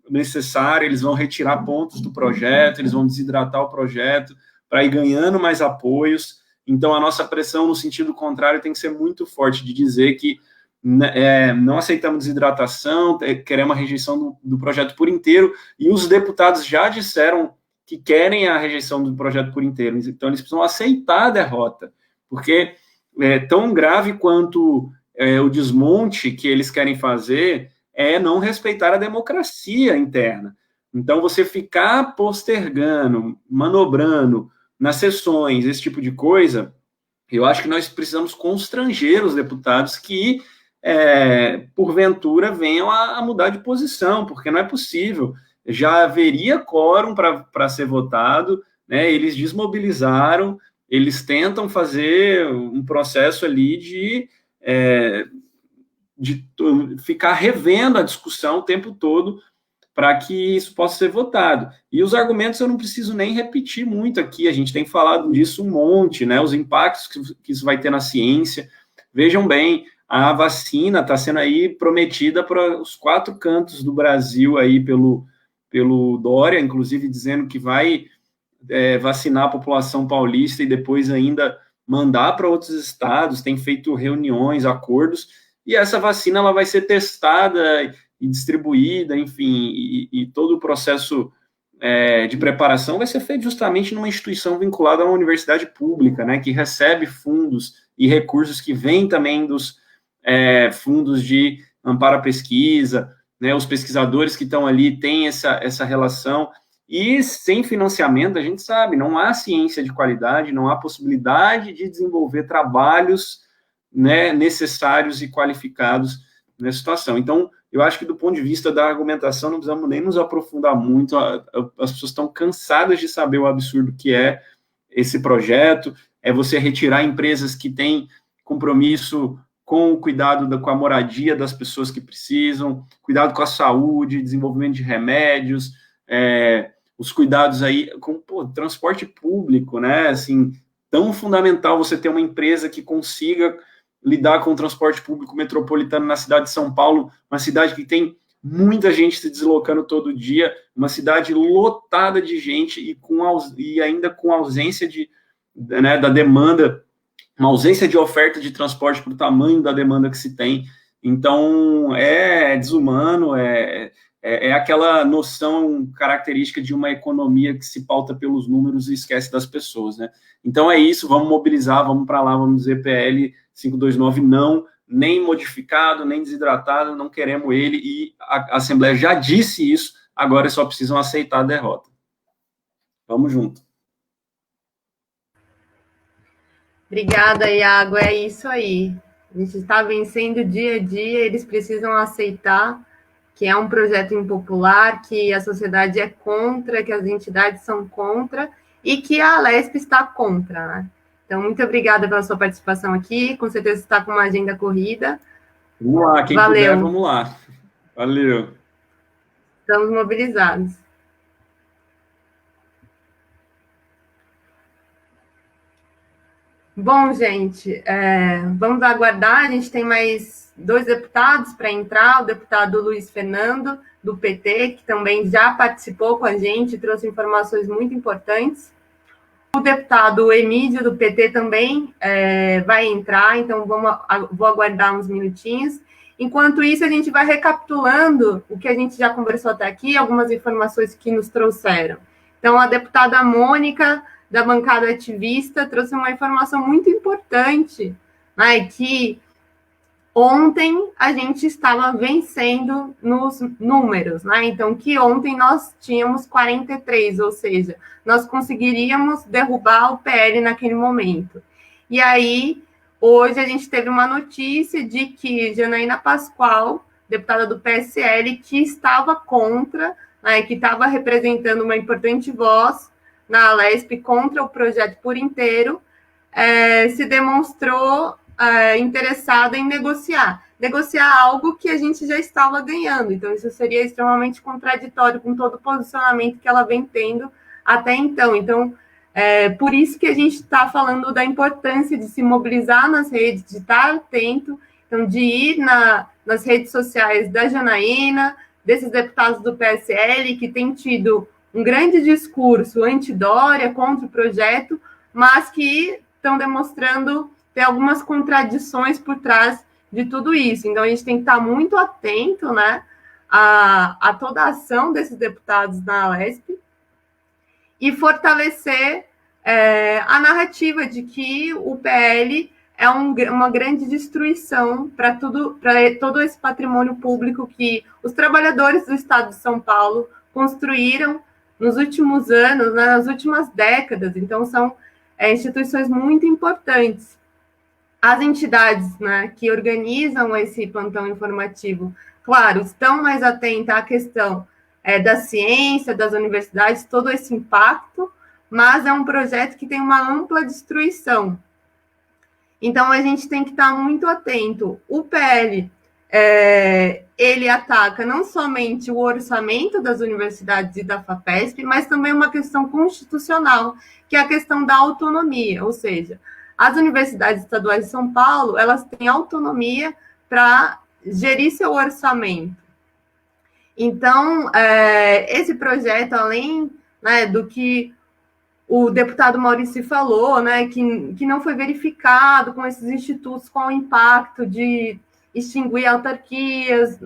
necessária, eles vão retirar pontos do projeto, eles vão desidratar o projeto para ir ganhando mais apoios. Então, a nossa pressão no sentido contrário tem que ser muito forte, de dizer que não aceitamos desidratação, queremos a rejeição do projeto por inteiro, e os deputados já disseram que querem a rejeição do projeto por inteiro. Então, eles precisam aceitar a derrota, porque é tão grave quanto o desmonte que eles querem fazer é não respeitar a democracia interna. Então, você ficar postergando, manobrando nas sessões, esse tipo de coisa, eu acho que nós precisamos constranger os deputados que, porventura, venham a mudar de posição, porque não é possível. Já haveria quórum para ser votado, né? Eles desmobilizaram, eles tentam fazer um processo ali de ficar revendo a discussão o tempo todo para que isso possa ser votado. E os argumentos eu não preciso nem repetir muito aqui, a gente tem falado disso um monte, né? Os impactos que isso vai ter na ciência. Vejam bem, a vacina está sendo aí prometida para os 4 cantos do Brasil aí pelo Dória, inclusive dizendo que vai vacinar a população paulista e depois ainda mandar para outros estados, tem feito reuniões, acordos, e essa vacina ela vai ser testada e distribuída, enfim, e todo o processo de preparação vai ser feito justamente numa instituição vinculada a uma universidade pública, né, que recebe fundos e recursos que vêm também dos fundos de amparo à pesquisa, né, os pesquisadores que estão ali têm essa relação, e sem financiamento, a gente sabe, não há ciência de qualidade, não há possibilidade de desenvolver trabalhos, né, necessários e qualificados nessa situação. Então, eu acho que do ponto de vista da argumentação, não precisamos nem nos aprofundar muito, as pessoas estão cansadas de saber o absurdo que é esse projeto, é você retirar empresas que têm compromisso com o cuidado com a moradia das pessoas que precisam, cuidado com a saúde, desenvolvimento de remédios, os cuidados aí com transporte público, né, assim, tão fundamental você ter uma empresa que consiga lidar com o transporte público metropolitano na cidade de São Paulo, uma cidade que tem muita gente se deslocando todo dia, uma cidade lotada de gente e ainda com ausência da demanda, uma ausência de oferta de transporte para o tamanho da demanda que se tem. Então, é desumano, é aquela noção característica de uma economia que se pauta pelos números e esquece das pessoas, né? Então é isso, vamos mobilizar, vamos para lá, vamos dizer PL 529 não, nem modificado, nem desidratado, não queremos ele, e a Assembleia já disse isso, agora só precisam aceitar a derrota. Vamos junto. Obrigada, Iago, é isso aí. A gente está vencendo dia a dia, eles precisam aceitar que é um projeto impopular, que a sociedade é contra, que as entidades são contra e que a Alesp está contra, né? Então, muito obrigada pela sua participação aqui, com certeza você está com uma agenda corrida. Vamos lá, quem Valeu. puder, vamos lá. Valeu. Estamos mobilizados. Bom, gente, vamos aguardar, a gente tem mais 2 deputados para entrar, o deputado Luiz Fernando, do PT, que também já participou com a gente, trouxe informações muito importantes. O deputado Emílio, do PT, também vai entrar, então vou aguardar uns minutinhos. Enquanto isso, a gente vai recapitulando o que a gente já conversou até aqui, algumas informações que nos trouxeram. Então, a deputada Mônica, da bancada ativista, trouxe uma informação muito importante, né, que ontem a gente estava vencendo nos números, né? Então, que ontem nós tínhamos 43, ou seja, nós conseguiríamos derrubar o PL naquele momento. E aí, hoje a gente teve uma notícia de que Janaína Pascoal, deputada do PSL, que estava contra, né, que estava representando uma importante voz na Alesp contra o projeto por inteiro, se demonstrou interessada em negociar algo que a gente já estava ganhando. Então, isso seria extremamente contraditório com todo o posicionamento que ela vem tendo até então. Então, por isso que a gente está falando da importância de se mobilizar nas redes, de estar atento, então, de ir nas redes sociais da Janaína, desses deputados do PSL, que têm tido um grande discurso anti-Dória, contra o projeto, mas que estão demonstrando ter algumas contradições por trás de tudo isso. Então, a gente tem que estar muito atento, né, a toda a ação desses deputados na Alesp e fortalecer a narrativa de que o PL é uma grande destruição para todo esse patrimônio público que os trabalhadores do Estado de São Paulo construíram nos últimos anos, né, nas últimas décadas. Então, são instituições muito importantes. As entidades, né, que organizam esse plantão informativo, claro, estão mais atentas à questão da ciência, das universidades, todo esse impacto, mas é um projeto que tem uma ampla destruição. Então, a gente tem que estar muito atento. O PL, ele ataca não somente o orçamento das universidades e da FAPESP, mas também uma questão constitucional, que é a questão da autonomia, ou seja, as universidades estaduais de São Paulo, elas têm autonomia para gerir seu orçamento. Então, esse projeto, além, né, do que o deputado Maurício falou, né, que não foi verificado com esses institutos qual o impacto de extinguir autarquias,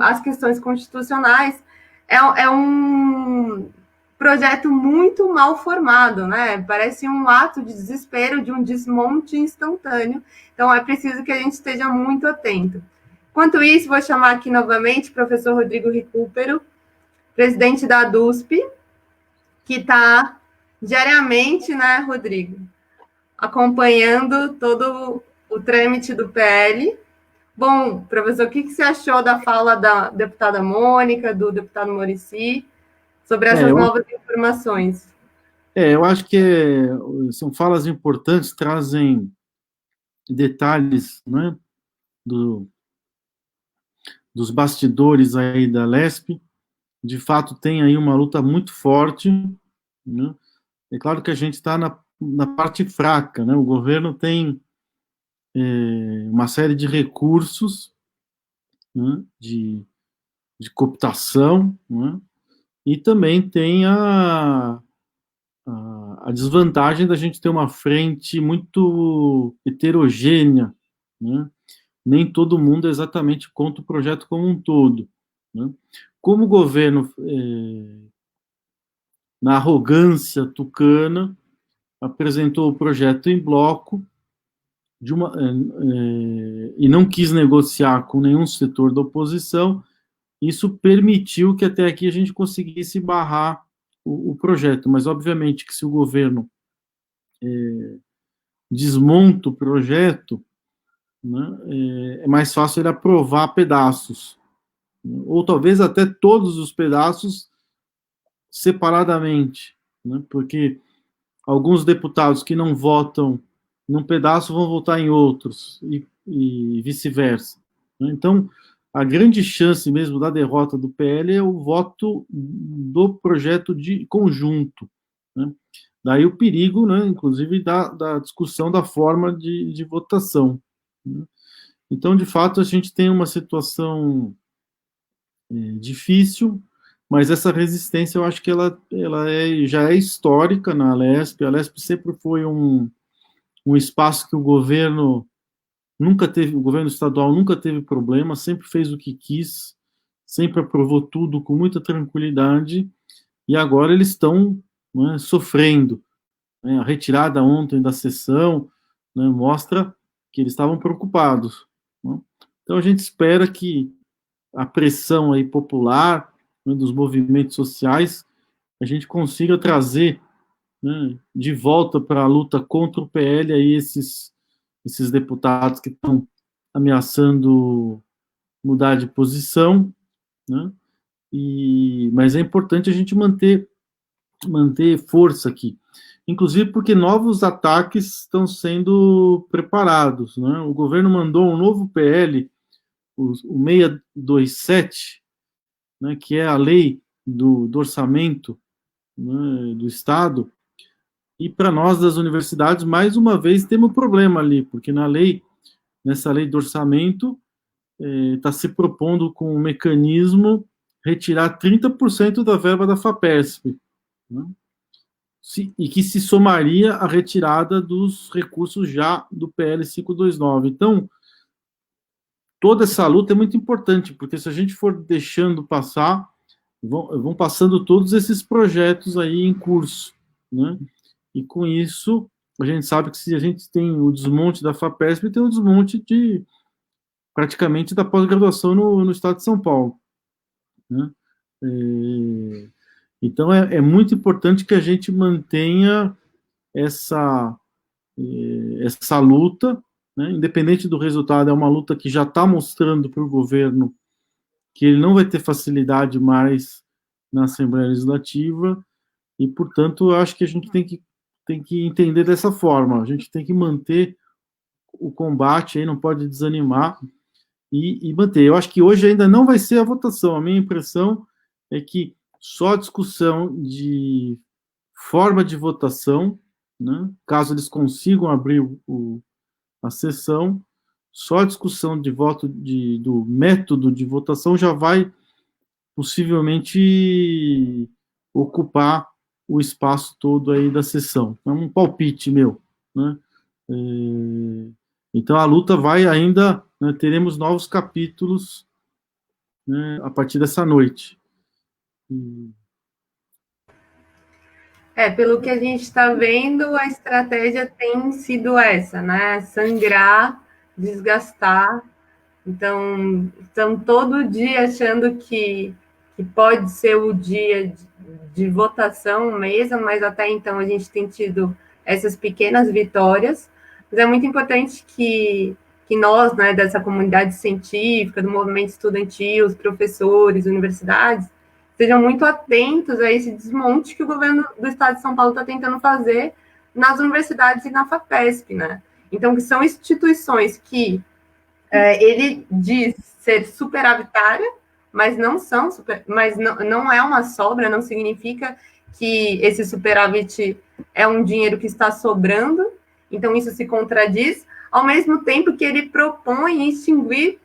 as questões constitucionais, é um projeto muito mal formado, né? Parece um ato de desespero, de um desmonte instantâneo. Então, é preciso que a gente esteja muito atento. Enquanto isso, vou chamar aqui novamente o professor Rodrigo Recupero, presidente da DUSP, que está diariamente, né, Rodrigo, acompanhando todo o trâmite do PL. Bom, professor, o que você achou da fala da deputada Mônica, do deputado Muricy, sobre essas novas informações? Eu acho que são falas importantes, trazem detalhes, né, dos bastidores aí da Alesp. De fato, tem aí uma luta muito forte, né? É claro que a gente está na parte fraca, né? O governo tem uma série de recursos, né, de cooptação, né? E também tem a desvantagem da gente ter uma frente muito heterogênea, né? Nem todo mundo é exatamente contra o projeto como um todo, né? Como o governo, na arrogância tucana, apresentou o projeto em bloco e não quis negociar com nenhum setor da oposição, isso permitiu que até aqui a gente conseguisse barrar o projeto. Mas, obviamente, que se o governo desmonta o projeto, né, é mais fácil ele aprovar pedaços, ou talvez até todos os pedaços separadamente, né, porque alguns deputados que não votam num pedaço vão votar em outros, e vice-versa. Então, a grande chance mesmo da derrota do PL é o voto do projeto de conjunto, né? Daí o perigo, né, inclusive, da discussão da forma de votação, né? Então, de fato, a gente tem uma situação difícil, mas essa resistência eu acho que ela já é histórica na Alesp. A Alesp sempre foi um espaço que o governo o governo estadual nunca teve problema, sempre fez o que quis, sempre aprovou tudo com muita tranquilidade, e agora eles estão, né, sofrendo. Né? A retirada ontem da sessão, né, mostra que eles estavam preocupados. Né? Então a gente espera que a pressão aí popular, né, dos movimentos sociais, a gente consiga trazer, né, de volta para a luta contra o PL aí esses deputados que estão ameaçando mudar de posição, né? Mas é importante a gente manter força aqui, inclusive porque novos ataques estão sendo preparados, né? O governo mandou um novo PL, o 627, né, que é a lei do orçamento, né, do Estado, e para nós das universidades, mais uma vez, temos um problema ali, porque nessa lei do orçamento, está se propondo com um mecanismo retirar 30% da verba da FAPESP, né? E que se somaria à retirada dos recursos já do PL 529. Então, toda essa luta é muito importante, porque se a gente for deixando passar, vão passando todos esses projetos aí em curso, né? E com isso, a gente sabe que se a gente tem o desmonte da FAPESP, tem o desmonte praticamente da pós-graduação no estado de São Paulo, né? Então, é muito importante que a gente mantenha essa luta, né? Independente do resultado, é uma luta que já está mostrando para o governo que ele não vai ter facilidade mais na Assembleia Legislativa, e, portanto, eu acho que a gente tem que entender dessa forma, a gente tem que manter o combate, aí não pode desanimar, e manter. Eu acho que hoje ainda não vai ser a votação, a minha impressão é que só a discussão de forma de votação, né, caso eles consigam abrir a sessão, só a discussão de voto do método de votação já vai possivelmente ocupar o espaço todo aí da sessão. É um palpite meu, né? Então a luta vai ainda, né, teremos novos capítulos, né, a partir dessa noite. Pelo que a gente está vendo, a estratégia tem sido essa, né? Sangrar, desgastar. Então, estão todo dia achando que pode ser o dia de votação mesmo, mas até então a gente tem tido essas pequenas vitórias. Mas é muito importante que nós, né, dessa comunidade científica, do movimento estudantil, os professores, universidades, sejam muito atentos a esse desmonte que o governo do estado de São Paulo está tentando fazer nas universidades e na FAPESP, né? Então, que são instituições que ele diz ser superavitária, mas não são, mas não é uma sobra, não significa que esse superávit é um dinheiro que está sobrando, então isso se contradiz, ao mesmo tempo que ele propõe extinguir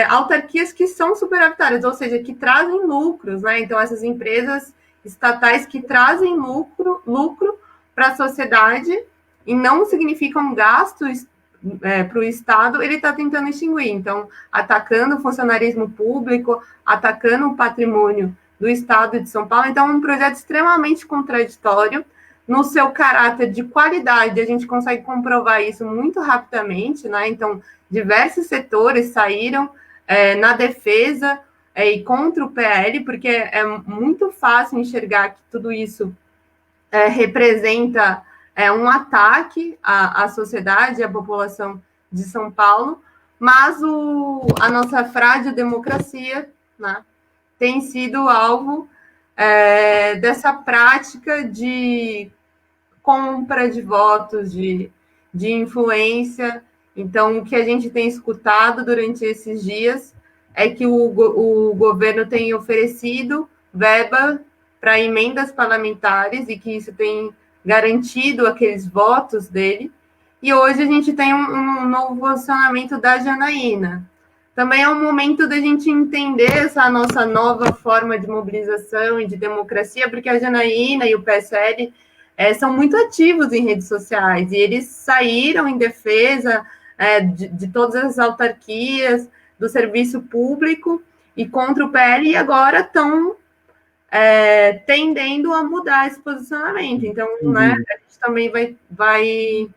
autarquias que são superavitárias, ou seja, que trazem lucros, né? Então, essas empresas estatais que trazem lucro para a sociedade e não significam gastos para o Estado, ele está tentando extinguir. Então, atacando o funcionarismo público, atacando o patrimônio do Estado de São Paulo. Então, é um projeto extremamente contraditório. No seu caráter de qualidade, a gente consegue comprovar isso muito rapidamente, né? Então, diversos setores saíram na defesa e contra o PL, porque é muito fácil enxergar que tudo isso representa um ataque à sociedade, à população de São Paulo, mas a nossa frágil democracia, né, tem sido alvo dessa prática de compra de votos, de influência. Então, o que a gente tem escutado durante esses dias é que o governo tem oferecido verba para emendas parlamentares e que isso tem garantido aqueles votos dele. E hoje a gente tem um novo posicionamento da Janaína. Também é um momento da gente entender essa nossa nova forma de mobilização e de democracia, porque a Janaína e o PSL são muito ativos em redes sociais, e eles saíram em defesa de todas as autarquias, do serviço público, e contra o PL, e agora estão tendendo a mudar esse posicionamento. Então, né, a gente também vai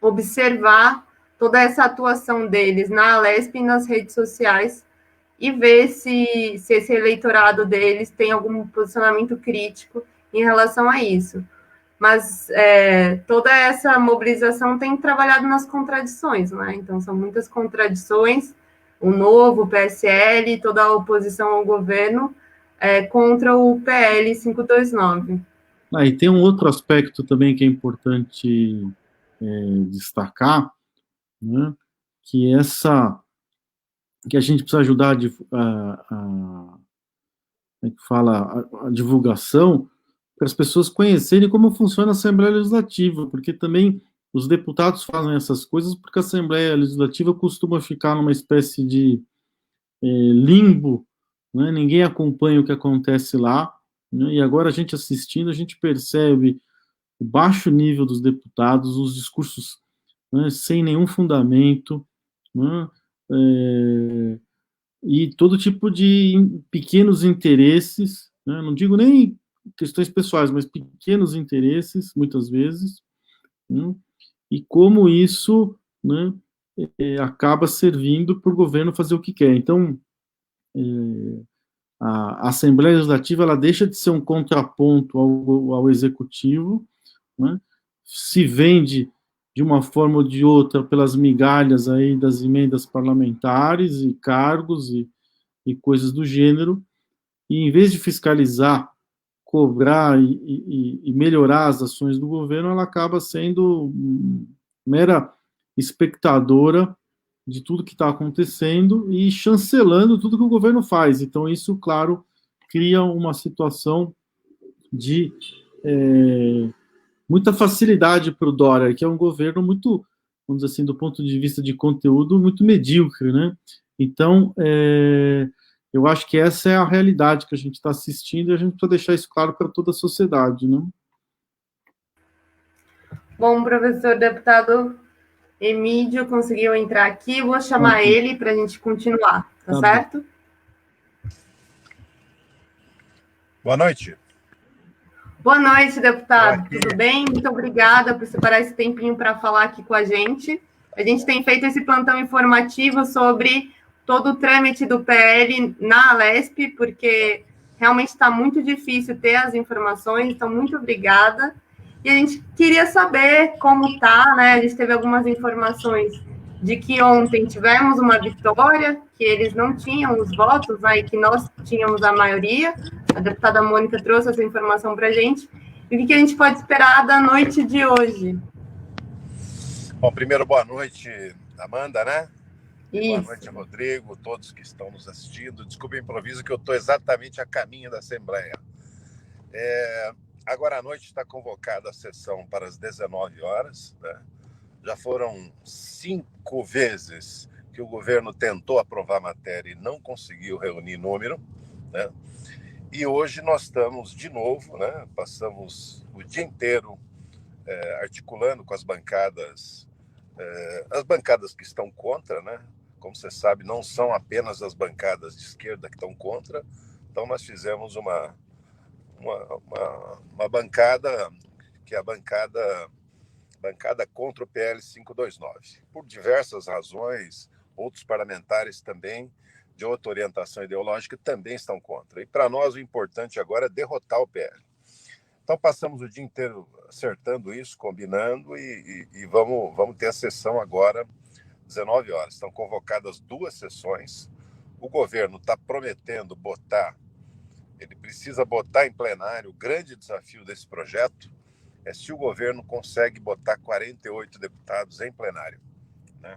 observar toda essa atuação deles na Alesp e nas redes sociais e ver se esse eleitorado deles tem algum posicionamento crítico em relação a isso. Mas toda essa mobilização tem trabalhado nas contradições, né? Então, são muitas contradições, o Novo, o PSL, toda a oposição ao governo contra o PL 529. E tem um outro aspecto também que é importante destacar, né, que a gente precisa ajudar a divulgação para as pessoas conhecerem como funciona a Assembleia Legislativa, porque também os deputados fazem essas coisas porque a Assembleia Legislativa costuma ficar numa espécie de limbo, né? Ninguém acompanha o que acontece lá, né? E agora a gente assistindo, a gente percebe o baixo nível dos deputados, os discursos, né, sem nenhum fundamento, né? E todo tipo de pequenos interesses, né? Não digo nem questões pessoais, mas pequenos interesses, muitas vezes, né? E como isso, né, acaba servindo para o governo fazer o que quer. Então, a Assembleia Legislativa ela deixa de ser um contraponto ao Executivo, né, se vende de uma forma ou de outra pelas migalhas aí das emendas parlamentares e cargos e coisas do gênero, e em vez de fiscalizar, cobrar e melhorar as ações do governo, ela acaba sendo mera espectadora de tudo que está acontecendo e chancelando tudo que o governo faz. Então, isso, claro, cria uma situação de muita facilidade para o Dória, que é um governo muito, vamos dizer assim, do ponto de vista de conteúdo, muito medíocre, né? Então, eu acho que essa é a realidade que a gente está assistindo e a gente precisa deixar isso claro para toda a sociedade, né? Bom, professor deputado Emídio conseguiu entrar aqui, vou chamar ele para a gente continuar, tá certo? Boa noite. Boa noite, deputado. Tudo bem? Muito obrigada por separar esse tempinho para falar aqui com a gente. A gente tem feito esse plantão informativo sobre todo o trâmite do PL na Alesp, porque realmente está muito difícil ter as informações, então muito obrigada. E a gente queria saber como está, né? A gente teve algumas informações de que ontem tivemos uma vitória, que eles não tinham os votos, né, e que nós tínhamos a maioria. A deputada Mônica trouxe essa informação para a gente. E o que a gente pode esperar da noite de hoje? Bom, primeiro, boa noite, Amanda, né? Isso. Boa noite, Rodrigo, todos que estão nos assistindo. Desculpa o improviso, que eu estou exatamente a caminho da Assembleia. Agora à noite está convocada a sessão para as 19 horas. Né? Já foram 5 vezes que o governo tentou aprovar a matéria e não conseguiu reunir número. Né? E hoje nós estamos de novo, né? Passamos o dia inteiro articulando com as bancadas que estão contra, né? Como você sabe, não são apenas as bancadas de esquerda que estão contra. Então nós fizemos uma bancada, que é a bancada contra o PL 529. Por diversas razões, outros parlamentares também, de outra orientação ideológica, também estão contra. E para nós o importante agora é derrotar o PL. Então passamos o dia inteiro acertando isso, combinando, e vamos ter a sessão agora, 19 horas. Estão convocadas 2 sessões. O governo está prometendo ele precisa botar em plenário. O grande desafio desse projeto é se o governo consegue botar 48 deputados em plenário. Né?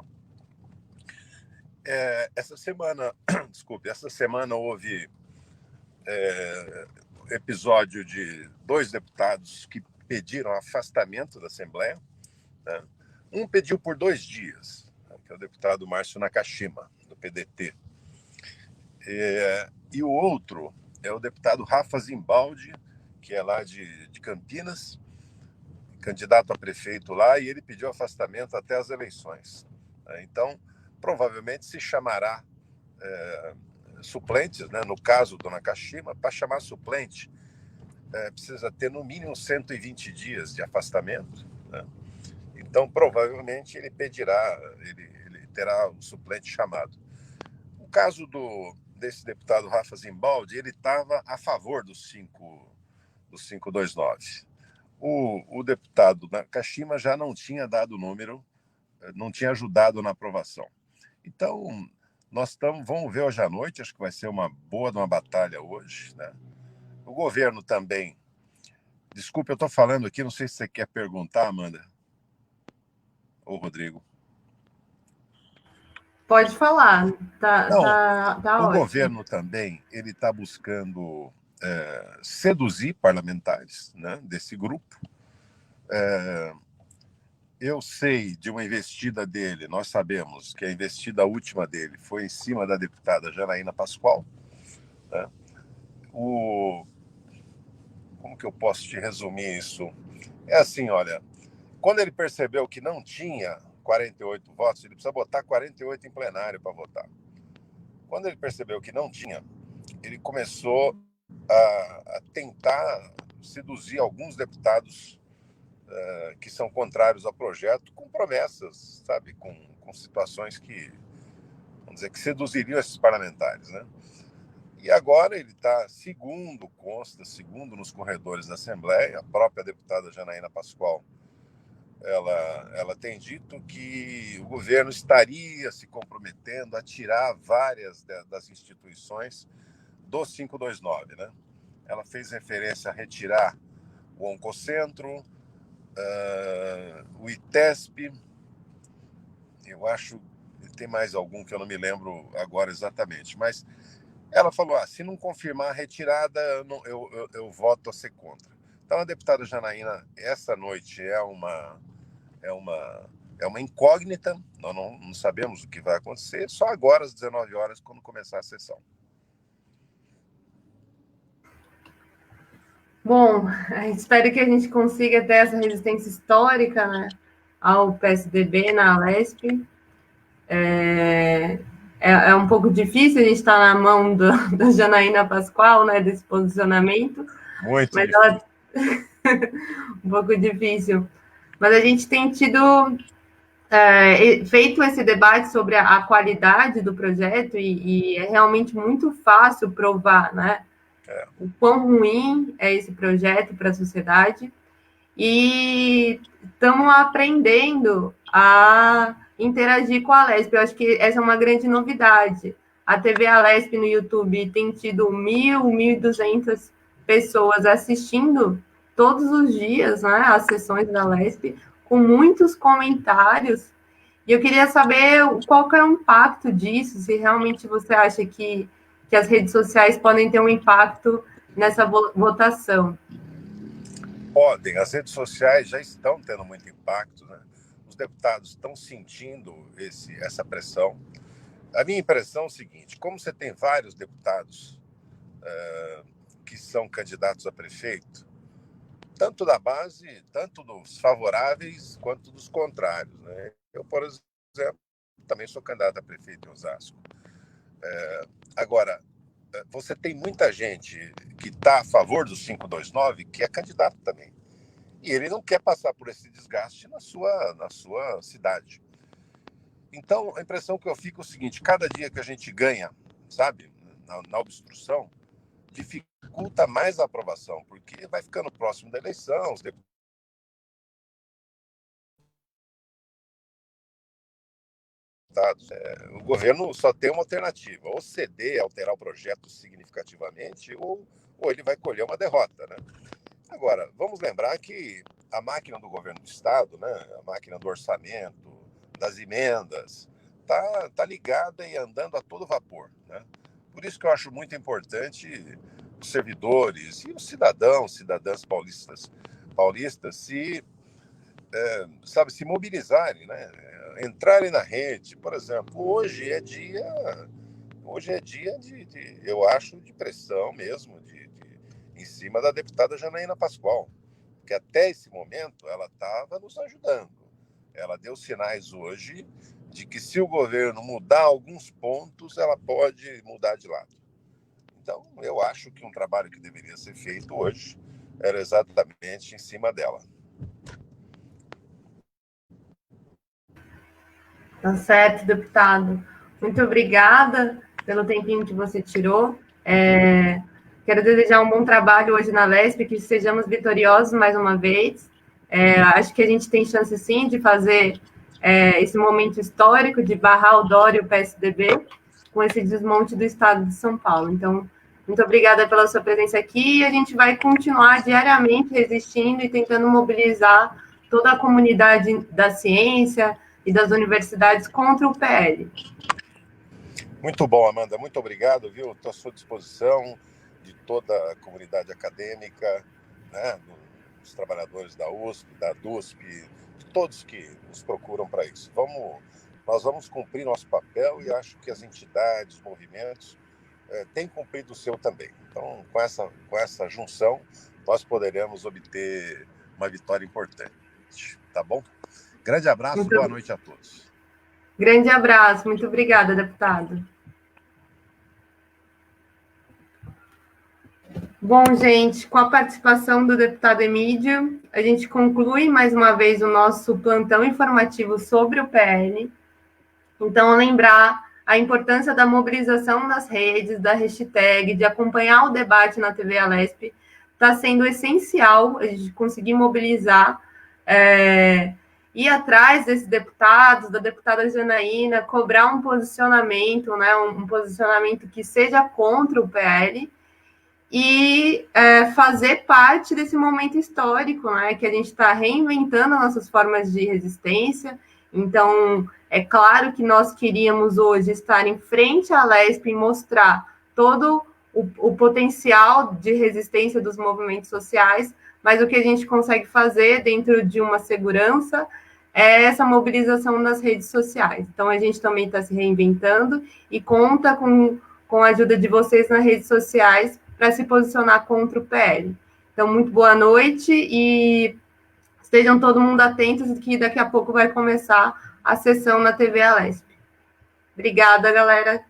Essa semana houve episódio de 2 deputados que pediram afastamento da Assembleia. Né? Um pediu por 2 dias, que é o deputado Márcio Nakashima, do PDT. E o outro é o deputado Rafa Zimbaldi, que é lá de Campinas, candidato a prefeito lá, e ele pediu afastamento até as eleições. né? Então, provavelmente se chamará suplentes, né? No caso do Nakashima, para chamar suplente, precisa ter no mínimo 120 dias de afastamento, né? Então, provavelmente, ele pedirá, ele terá um suplente chamado. O caso desse deputado Rafa Zimbaldi, ele estava a favor do 529. O deputado Nakashima já não tinha dado o número, não tinha ajudado na aprovação. Então, vamos ver hoje à noite, acho que vai ser uma batalha hoje, né? O governo também. Desculpe, eu estou falando aqui, não sei se você quer perguntar, Amanda ou Rodrigo. Pode falar, Não, tá o ótimo. governo também, ele está buscando seduzir parlamentares, né, desse grupo. Eu sei de uma investida dele, nós sabemos que a investida última dele foi em cima da deputada Janaína Pascoal, né? Como que eu posso te resumir isso? É assim, olha, quando ele percebeu que não tinha 48 votos, ele precisa botar 48 em plenário para votar. Quando ele percebeu que não tinha, ele começou a tentar seduzir alguns deputados que são contrários ao projeto, com promessas, sabe, com situações que, vamos dizer, que seduziriam esses parlamentares, né? E agora ele está, segundo nos corredores da Assembleia, a própria deputada Janaína Pascoal, ela tem dito que o governo estaria se comprometendo a tirar várias das instituições do 529, né? Ela fez referência a retirar o Oncocentro, o ITESP, eu acho que tem mais algum que eu não me lembro agora exatamente, mas ela falou, se não confirmar a retirada, eu voto a ser contra. Então a deputada Janaína, essa noite é uma incógnita, nós não sabemos o que vai acontecer, só agora às 19 horas, quando começar a sessão. Bom, espero que a gente consiga ter essa resistência histórica, né, ao PSDB na Alesp. É um pouco difícil, a gente está na mão da Janaína Pascoal, né, desse posicionamento. Muito mas difícil. Um pouco difícil. Mas a gente tem feito esse debate sobre a qualidade do projeto e é realmente muito fácil provar, né, o quão ruim é esse projeto para a sociedade. E estamos aprendendo a interagir com a Alesp. Eu acho que essa é uma grande novidade. A TV Alesp no YouTube tem tido 1.200 pessoas assistindo todos os dias, né, as sessões da Alesp, com muitos comentários. E eu queria saber qual que é o impacto disso, se realmente você acha que as redes sociais podem ter um impacto nessa votação. Podem, as redes sociais já estão tendo muito impacto, né? Os deputados estão sentindo essa pressão. A minha impressão é o seguinte, como você tem vários deputados que são candidatos a prefeito, tanto da base, tanto dos favoráveis quanto dos contrários, né? Eu, por exemplo, também sou candidato a prefeito em Osasco. Agora, você tem muita gente que está a favor do 529 que é candidato também. E ele não quer passar por esse desgaste na sua cidade. Então, a impressão que eu fico é o seguinte, cada dia que a gente ganha, sabe, na obstrução, dificulta mais a aprovação, porque vai ficando próximo da eleição, os deputados o governo só tem uma alternativa, ou ceder, alterar o projeto significativamente, ou ele vai colher uma derrota, né? Agora, vamos lembrar que a máquina do governo do Estado, né, a máquina do orçamento, das emendas, tá ligada e andando a todo vapor, né? Por isso que eu acho muito importante os servidores e os cidadãs paulistas se mobilizarem, né? Entrarem na rede. Por exemplo, hoje é dia eu acho, de pressão mesmo, em cima da deputada Janaína Pascoal, que até esse momento ela estava nos ajudando. Ela deu sinais hoje de que se o governo mudar alguns pontos, ela pode mudar de lado. Então, eu acho que um trabalho que deveria ser feito hoje era exatamente em cima dela. Tá certo, deputado. Muito obrigada pelo tempinho que você tirou. Quero desejar um bom trabalho hoje na LESP, que sejamos vitoriosos mais uma vez. Acho que a gente tem chance, sim, de fazer esse momento histórico de barrar o Dória e o PSDB com esse desmonte do Estado de São Paulo. Então, muito obrigada pela sua presença aqui e a gente vai continuar diariamente resistindo e tentando mobilizar toda a comunidade da ciência e das universidades contra o PL. Muito bom, Amanda. Muito obrigado, viu? Estou à sua disposição, de toda a comunidade acadêmica, né? Dos trabalhadores da USP, da DUSP, de todos que nos procuram para isso. Nós vamos cumprir nosso papel e acho que as entidades, os movimentos, têm cumprido o seu também. Então, com essa junção, nós poderemos obter uma vitória importante. Tá bom? Grande abraço, boa noite a todos. Grande abraço, muito obrigada, deputado. Bom, gente, com a participação do deputado Emídio, a gente conclui mais uma vez o nosso plantão informativo sobre o PL. Então, lembrar a importância da mobilização nas redes, da hashtag, de acompanhar o debate na TV Alesp, está sendo essencial a gente conseguir mobilizar, ir atrás desses deputados, da deputada Janaína, cobrar um posicionamento, né, um posicionamento que seja contra o PL, e fazer parte desse momento histórico, né, que a gente está reinventando nossas formas de resistência. Então, é claro que nós queríamos hoje estar em frente à Lesp e mostrar todo o potencial de resistência dos movimentos sociais, mas o que a gente consegue fazer dentro de uma segurança é essa mobilização nas redes sociais. Então, a gente também está se reinventando e conta com a ajuda de vocês nas redes sociais para se posicionar contra o PL. Então, muito boa noite e estejam todo mundo atentos, que daqui a pouco vai começar a sessão na TV Alesp. Obrigada, galera.